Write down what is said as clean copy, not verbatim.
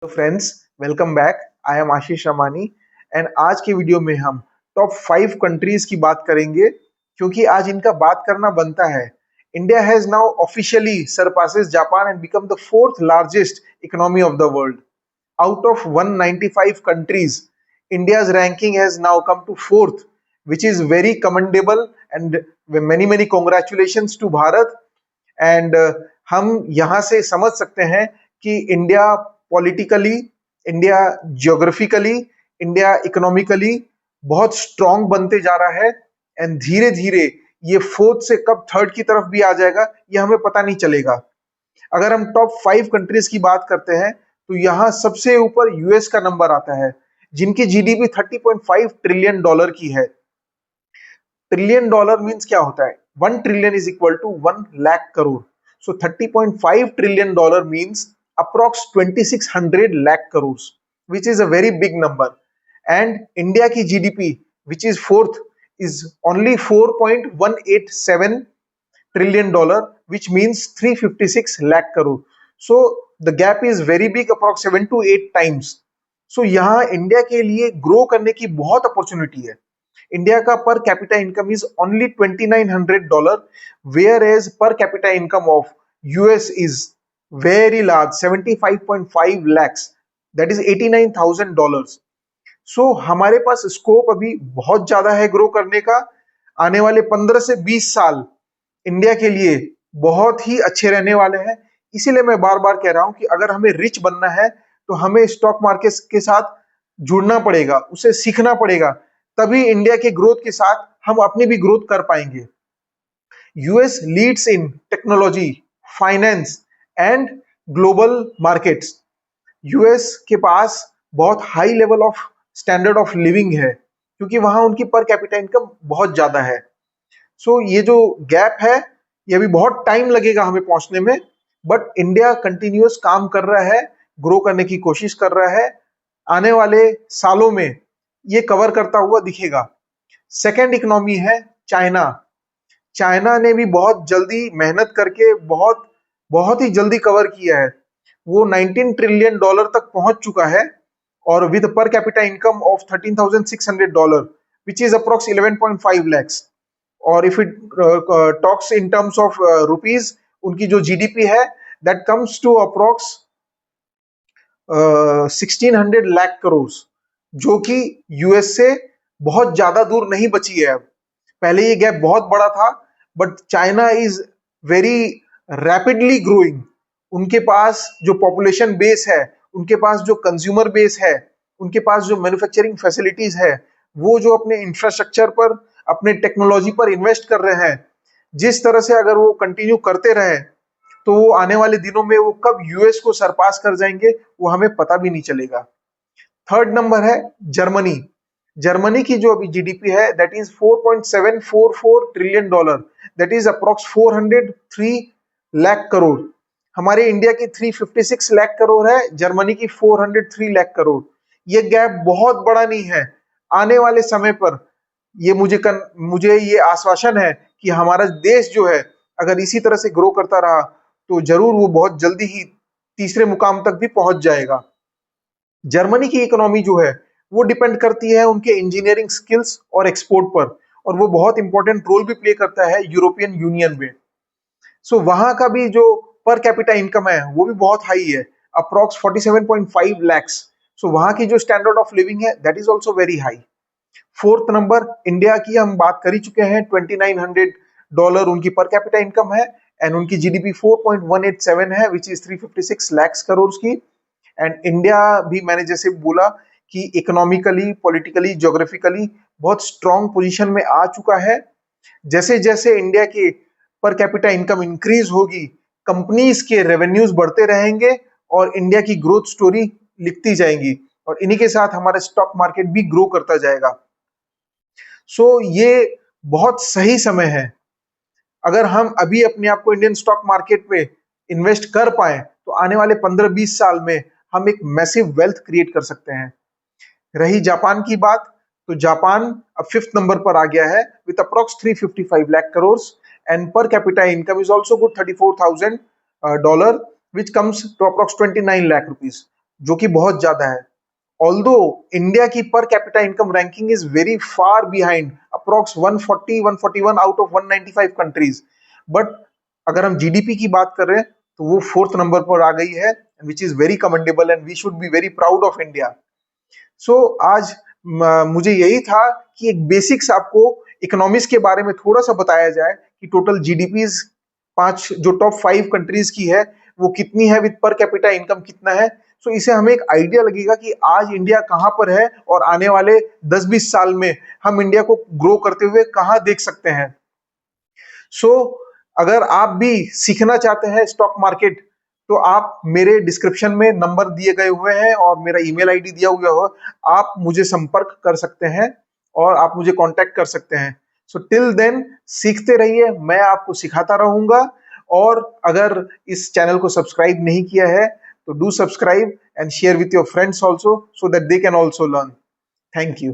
तो friends, welcome back. I am Ashish Amani and आज की वीडियो में हम टॉप 5 कंट्रीज की बात करेंगे क्योंकि आज इनका बात करना बनता है। India has now officially surpasses Japan and become the fourth largest economy of the world. Out of 195 countries, India's ranking has now come to fourth, which is very commendable and many congratulations to Bharat. And हम यहाँ से समझ सकते हैं कि India politically, India geographically, India economically बहुत strong बनते जा रहा है। एंड धीरे धीरे ये फोर्थ से कब थर्ड की तरफ भी आ जाएगा ये हमें पता नहीं चलेगा। अगर हम टॉप 5 कंट्रीज की बात करते हैं तो यहाँ सबसे ऊपर यूएस का नंबर आता है, जिनकी जीडीपी 30.5 ट्रिलियन डॉलर की है। ट्रिलियन डॉलर मीन्स क्या होता है? 1 trillion is equal to 1 lakh crore. So 30.5 trillion dollar means approx 2600 lakh crore, which is a very big number. And India की GDP which is fourth is only 4.187 trillion dollar, which means 356 lakh crore. So the gap is very big, approx 7 to 8 times. So यहाँ India के लिए grow करने की बहुत opportunity है। India का per capita income is only $2900, whereas per capita income of US is very large, 75.5 lakhs, that is $89,000। सो हमारे पास स्कोप अभी बहुत ज्यादा है ग्रो करने का। आने वाले 15 से 20 साल इंडिया के लिए बहुत ही अच्छे रहने वाले हैं। इसीलिए मैं बार बार कह रहा हूं कि अगर हमें रिच बनना है तो हमें स्टॉक मार्केट के साथ जुड़ना पड़ेगा, उसे सीखना पड़ेगा, तभी इंडिया के ग्रोथ के साथ हम अपनी भी ग्रोथ कर पाएंगे। US leads in technology, finance and global markets. US के पास बहुत high level of standard of living है क्योंकि वहां उनकी पर कैपिटा इनकम बहुत ज्यादा है। सो ये जो गैप है ये अभी बहुत टाइम लगेगा हमें पहुंचने में, बट इंडिया कंटिन्यूअस काम कर रहा है, ग्रो करने की कोशिश कर रहा है। आने वाले सालों में ये कवर करता हुआ दिखेगा। सेकेंड इकोनॉमी है चाइना। चाइना ने भी बहुत जल्दी मेहनत करके बहुत बहुत ही जल्दी कवर किया है। वो 19 ट्रिलियन डॉलर तक पहुंच चुका है और with per capita income of $13,600, which is approx 11.5 lakhs। और if it talks in terms of rupees, उनकी जो जीडीपी है that comes to approx 1600 lakh crore, जो कि यूएस से बहुत ज्यादा दूर नहीं बची है अब। पहले ये गैप बहुत बड़ा था, but China is very rapidly growing. उनके पास जो पॉपुलेशन बेस है, उनके पास जो कंज्यूमर बेस है, उनके पास जो मैन्युफैक्चरिंग फैसिलिटीज है, वो जो अपने इंफ्रास्ट्रक्चर पर, अपने टेक्नोलॉजी पर इन्वेस्ट कर रहे हैं, जिस तरह से अगर वो कंटिन्यू करते रहे तो वो आने वाले दिनों में वो कब यूएस को सरपास कर जाएंगे वो हमें पता भी नहीं चलेगा। थर्ड नंबर है जर्मनी। जर्मनी की जो अभी जीडीपी है that is 4.744 trillion dollar, that is approx 403 lakh crore. हमारे इंडिया की 356 लाख करोड़ है, जर्मनी की 403 लाख करोड़। ये गैप बहुत बड़ा नहीं है। आने वाले समय पर ये मुझे ये आश्वासन है कि हमारा देश जो है अगर इसी तरह से ग्रो करता रहा तो जरूर वो बहुत जल्दी ही तीसरे मुकाम तक भी पहुंच जाएगा। जर्मनी की इकोनॉमी जो है वो डिपेंड करती है उनके इंजीनियरिंग स्किल्स और एक्सपोर्ट पर, और वो बहुत इंपॉर्टेंट रोल भी प्ले करता है यूरोपियन यूनियन में। सो वहां का भी जो पर कैपिटा इनकम है वो भी बहुत हाई है, अप्रॉक्स 47.5 lakhs। सो वहां की जो स्टैंडर्ड ऑफ लिविंग है that is also very high. Fourth number India की हम बात कर ही चुके हैं, $2900 उनकी पर कैपिटा इनकम है एंड उनकी जीडीपी 4.187 है, विच इज 356 लाख करोड़ की। एंड इंडिया भी मैंने जैसे बोला कि इकोनॉमिकली, पॉलिटिकली, ज्योग्राफिकली बहुत स्ट्रॉन्ग पोजीशन में आ चुका है। जैसे जैसे इंडिया की पर कैपिटा इनकम इंक्रीज होगी, कंपनीज के रेवेन्यूज बढ़ते रहेंगे और इंडिया की ग्रोथ स्टोरी लिखती जाएंगी, और इन्हीं के साथ हमारा स्टॉक मार्केट भी ग्रो करता जाएगा। सो ये बहुत सही समय है। अगर हम अभी अपने आप को इंडियन स्टॉक मार्केट में इन्वेस्ट कर पाए तो आने वाले 15-20 साल में हम एक मैसिव वेल्थ क्रिएट कर सकते हैं। रही जापान की बात, तो जापान अब फिफ्थ नंबर पर आ गया है with approx 355 lakh crore and per capita income is also good $34,000, which comes to approx 29 lakh rupees. जो कि बहुत ज्यादा है। Although India की per capita income ranking is very far behind, approx 140 141 out of 195 countries, but अगर हम जीडीपी की बात कर रहे हैं तो वो फोर्थ नंबर पर आ गई है, which is very commendable and we should be very proud of India. सो आज मुझे यही था कि एक बेसिक्स आपको इकोनॉमिक्स के बारे में थोड़ा सा बताया जाए कि टोटल जीडीपीज पांच जो टॉप 5 कंट्रीज की है वो कितनी है, विद पर कैपिटा इनकम कितना है। सो इसे हमें एक आइडिया लगेगा कि आज इंडिया कहां पर है और आने वाले 10-20 साल में हम इंडिया को ग्रो करते हुए कहां देख सकते हैं। सो अगर आप भी सीखना चाहते हैं स्टॉक मार्केट, तो आप मेरे डिस्क्रिप्शन में नंबर दिए गए हुए हैं और मेरा ईमेल आईडी दिया हुआ हो, आप मुझे संपर्क कर सकते हैं और आप मुझे कांटेक्ट कर सकते हैं। सो टिल देन सीखते रहिए, मैं आपको सिखाता रहूंगा। और अगर इस चैनल को सब्सक्राइब नहीं किया है तो do subscribe and share with your friends also, so that they can also learn. Thank you.